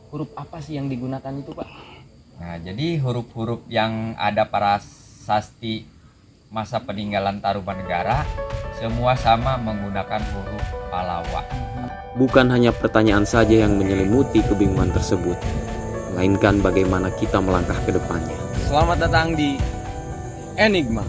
huruf apa sih yang digunakan itu, Pak? Nah, jadi huruf-huruf yang ada para sasti masa peninggalan Tarumanegara semua sama menggunakan huruf Pallawa. Bukan hanya pertanyaan saja yang menyelimuti kebingungan tersebut, melainkan bagaimana kita melangkah ke depannya. Selamat datang di Enigma.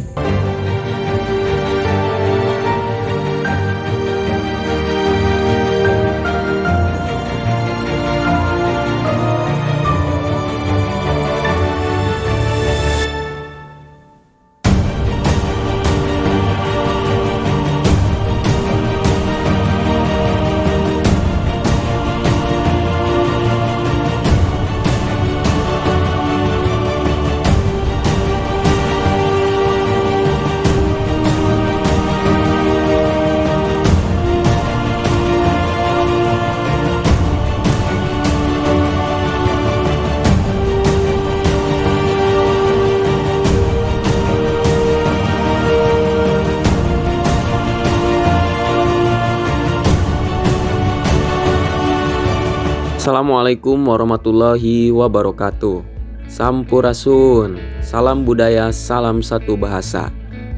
Assalamualaikum warahmatullahi wabarakatuh. Sampurasun, salam budaya, salam satu bahasa.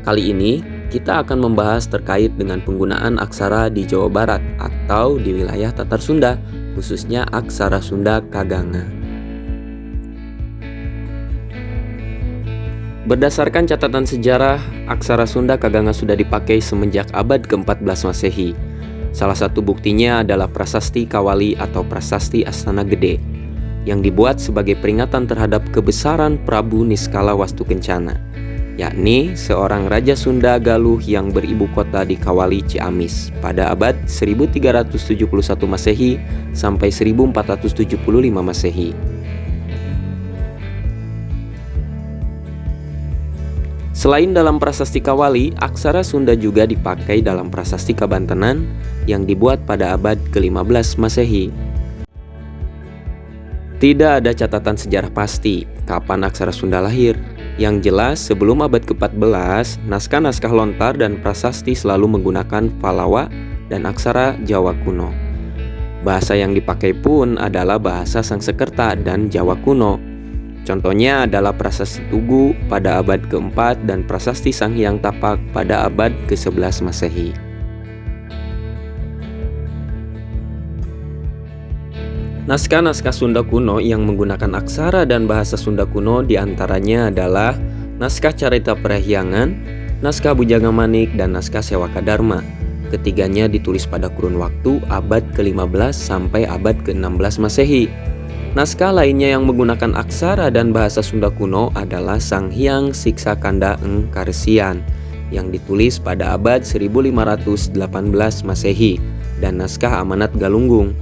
Kali ini kita akan membahas terkait dengan penggunaan aksara di Jawa Barat atau di wilayah Tatar Sunda, khususnya aksara Sunda Kaganga. Berdasarkan catatan sejarah, aksara Sunda Kaganga sudah dipakai semenjak abad ke-14 Masehi. Salah satu buktinya adalah Prasasti Kawali atau Prasasti Astana Gede yang dibuat sebagai peringatan terhadap kebesaran Prabu Niskala Wastukencana, yakni seorang Raja Sunda Galuh yang beribu kota di Kawali Ciamis pada abad 1371 Masehi sampai 1475 Masehi. Selain dalam Prasasti Kawali, aksara Sunda juga dipakai dalam Prasasti Kabantenan yang dibuat pada abad ke-15 Masehi. Tidak ada catatan sejarah pasti kapan aksara Sunda lahir. Yang jelas, sebelum abad ke-14, naskah-naskah lontar dan prasasti selalu menggunakan Pallawa dan aksara Jawa kuno. Bahasa yang dipakai pun adalah bahasa Sangsekerta dan Jawa kuno. Contohnya adalah Prasasti Tugu pada abad ke-4 dan Prasasti Sanghyang Tapak pada abad ke-11 Masehi. Naskah-naskah Sunda kuno yang menggunakan aksara dan bahasa Sunda kuno diantaranya adalah naskah Carita Parahyangan, naskah Bujanga Manik, dan naskah Sewaka Dharma. Ketiganya ditulis pada kurun waktu abad ke-15 sampai abad ke-16 Masehi. Naskah lainnya yang menggunakan aksara dan bahasa Sunda kuno adalah Sanghyang Siksa Kanda Eng Karesian yang ditulis pada abad 1518 Masehi dan naskah Amanat Galunggung.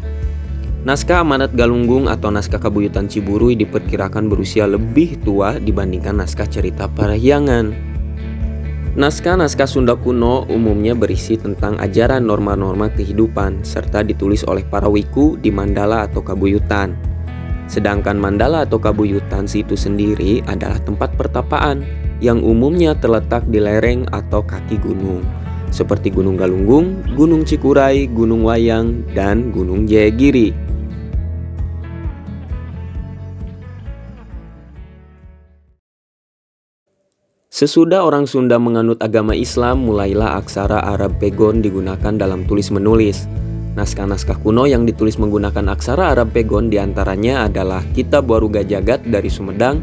Naskah Amanat Galunggung atau naskah Kabuyutan Ciburui diperkirakan berusia lebih tua dibandingkan naskah Carita Parahyangan. Naskah-naskah Sunda kuno umumnya berisi tentang ajaran norma-norma kehidupan serta ditulis oleh para wiku di mandala atau kabuyutan. Sedangkan mandala atau kabuyutan itu sendiri adalah tempat pertapaan yang umumnya terletak di lereng atau kaki gunung, seperti Gunung Galunggung, Gunung Cikuray, Gunung Wayang, dan Gunung Jayagiri. Sesudah orang Sunda menganut agama Islam, mulailah aksara Arab Pegon digunakan dalam tulis-menulis. Naskah-naskah kuno yang ditulis menggunakan aksara Arab Pegon diantaranya adalah Kitab Waruga Jagat dari Sumedang,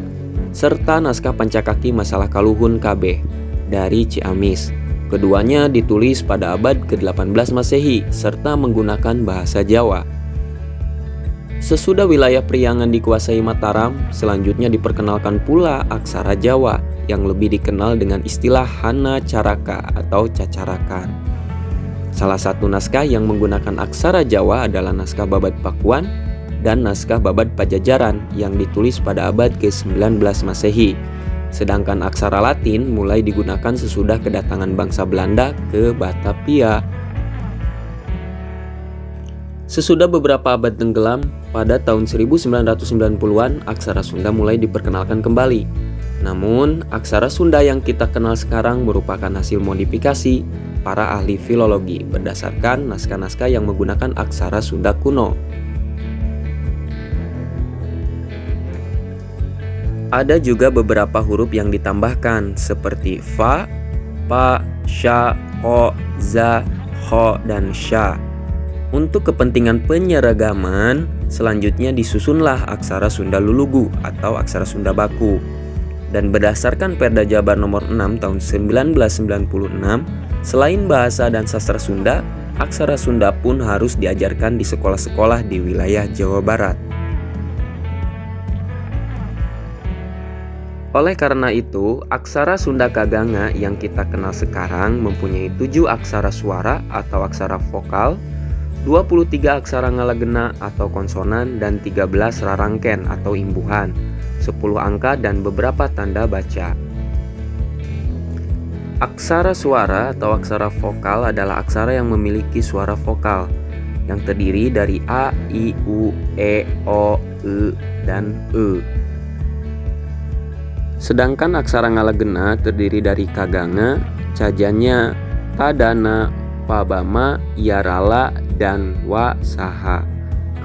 serta naskah Pancakaki Masalah Kaluhun Kabeh dari Ciamis. Keduanya ditulis pada abad ke-18 Masehi, serta menggunakan bahasa Jawa. Sesudah wilayah Priangan dikuasai Mataram, selanjutnya diperkenalkan pula aksara Jawa yang lebih dikenal dengan istilah Hana Caraka atau Cacarakan. Salah satu naskah yang menggunakan aksara Jawa adalah naskah Babad Pakuan dan naskah Babad Pajajaran yang ditulis pada abad ke-19 Masehi. Sedangkan aksara Latin mulai digunakan sesudah kedatangan bangsa Belanda ke Batavia. Sesudah beberapa abad tenggelam, pada tahun 1990-an aksara Sunda mulai diperkenalkan kembali. Namun, aksara Sunda yang kita kenal sekarang merupakan hasil modifikasi para ahli filologi berdasarkan naskah-naskah yang menggunakan aksara Sunda kuno. Ada juga beberapa huruf yang ditambahkan seperti fa, pa, sha, ko, za, kho, dan sha. Untuk kepentingan penyeragaman, selanjutnya disusunlah aksara Sunda Lulugu atau aksara Sunda Baku. Dan berdasarkan Perda Jabar nomor 6 tahun 1996, selain bahasa dan sastra Sunda, aksara Sunda pun harus diajarkan di sekolah-sekolah di wilayah Jawa Barat. Oleh karena itu, aksara Sunda Kaganga yang kita kenal sekarang mempunyai 7 aksara suara atau aksara vokal, 23 aksara ngalagena atau konsonan, dan 13 rarangken atau imbuhan, 10 angka dan beberapa tanda baca. Aksara suara atau aksara vokal adalah aksara yang memiliki suara vokal yang terdiri dari A, I, U, E, O, E, dan E. Sedangkan aksara ngalagena terdiri dari kaganga, cajanya, tadana, pabama, yarala, dan wasaha.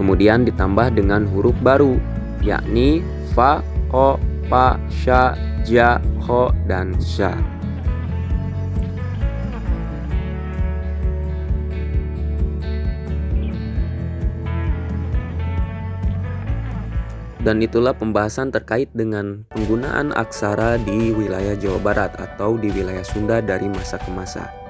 Kemudian ditambah dengan huruf baru, yakni fa, ko, pa, sha, ja, kho, dan sha. Dan itulah pembahasan terkait dengan penggunaan aksara di wilayah Jawa Barat atau di wilayah Sunda dari masa ke masa.